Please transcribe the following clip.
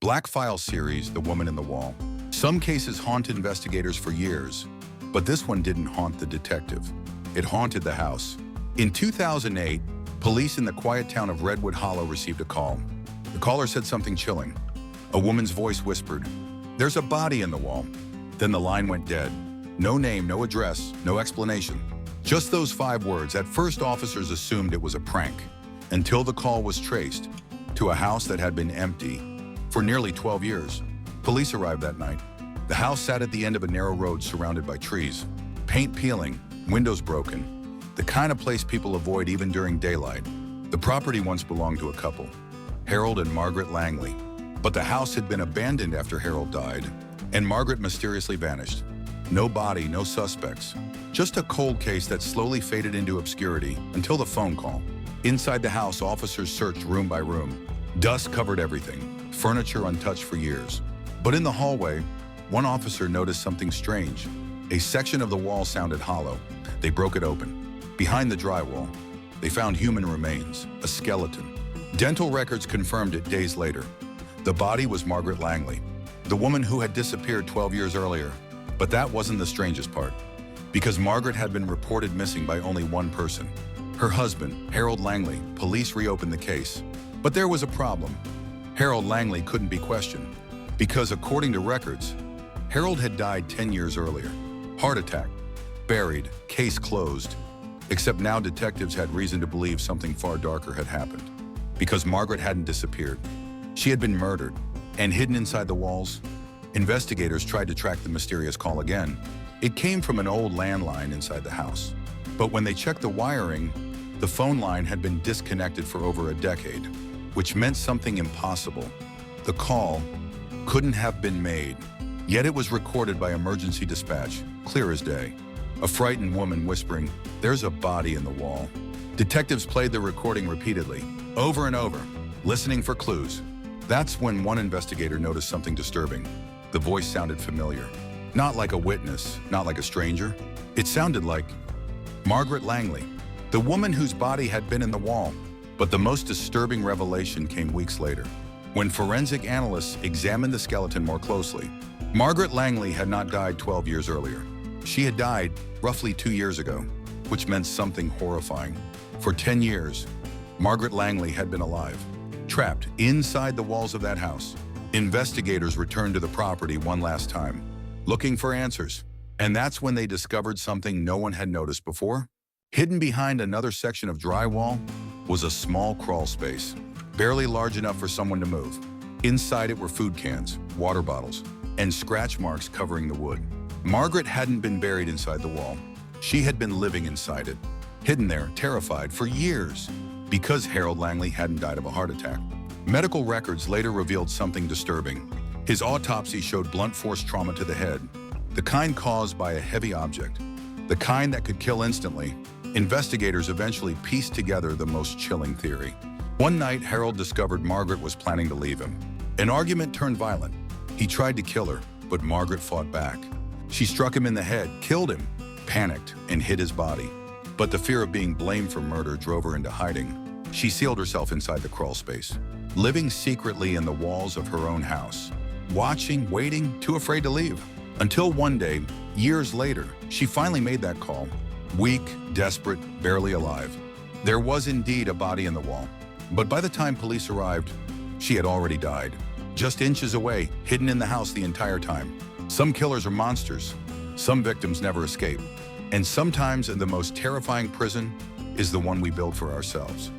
Black File series, The Woman in the Wall. Some cases haunt investigators for years, but this one didn't haunt the detective. It haunted the house. In 2008, police in the quiet town of Redwood Hollow received a call. The caller said something chilling. A woman's voice whispered, "There's a body in the wall." Then the line went dead. No name, no address, no explanation. Just those 5 words. At first, officers assumed it was a prank, until the call was traced to a house that had been empty for nearly 12 years. Police arrived that night. The house sat at the end of a narrow road surrounded by trees. Paint peeling, windows broken, the kind of place people avoid even during daylight. The property once belonged to a couple, Harold and Margaret Langley. But the house had been abandoned after Harold died, and Margaret mysteriously vanished. No body, no suspects. Just a cold case that slowly faded into obscurity until the phone call. Inside the house, officers searched room by room. Dust covered everything, furniture untouched for years. But in the hallway, one officer noticed something strange. A section of the wall sounded hollow. They broke it open. Behind the drywall, they found human remains, a skeleton. Dental records confirmed it days later. The body was Margaret Langley, the woman who had disappeared 12 years earlier. But that wasn't the strangest part, because Margaret had been reported missing by only one person, her husband, Harold Langley. Police reopened the case. But there was a problem. Harold Langley couldn't be questioned, because according to records, Harold had died 10 years earlier. Heart attack, buried, case closed. Except now detectives had reason to believe something far darker had happened, because Margaret hadn't disappeared. She had been murdered, and hidden inside the walls. Investigators tried to track the mysterious call again. It came from an old landline inside the house. But when they checked the wiring, the phone line had been disconnected for over a decade, which meant something impossible. The call couldn't have been made, yet it was recorded by emergency dispatch, clear as day. A frightened woman whispering, "There's a body in the wall." Detectives played the recording repeatedly, over and over, listening for clues. That's when one investigator noticed something disturbing. The voice sounded familiar. Not like a witness, not like a stranger. It sounded like Margaret Langley, the woman whose body had been in the wall. But the most disturbing revelation came weeks later, when forensic analysts examined the skeleton more closely. Margaret Langley had not died 12 years earlier. She had died roughly 2 years ago, which meant something horrifying. For 10 years, Margaret Langley had been alive, trapped inside the walls of that house. Investigators returned to the property one last time, looking for answers. And that's when they discovered something no one had noticed before. Hidden behind another section of drywall was a small crawl space, barely large enough for someone to move. Inside it were food cans, water bottles, and scratch marks covering the wood. Margaret hadn't been buried inside the wall. She had been living inside it, hidden there, terrified, for years, because Harold Langley hadn't died of a heart attack. Medical records later revealed something disturbing. His autopsy showed blunt force trauma to the head, the kind caused by a heavy object, the kind that could kill instantly. Investigators eventually pieced together the most chilling theory. One night, Harold discovered Margaret was planning to leave him. An argument turned violent. He tried to kill her, but Margaret fought back. She struck him in the head, killed him, panicked, and hid his body. But the fear of being blamed for murder drove her into hiding. She sealed herself inside the crawl space, living secretly in the walls of her own house, watching, waiting, too afraid to leave. Until one day, years later, she finally made that call. Weak, desperate, barely alive. There was indeed a body in the wall. But by the time police arrived, she had already died, just inches away, hidden in the house the entire time. Some killers are monsters. Some victims never escape. And sometimes the most terrifying prison is the one we build for ourselves.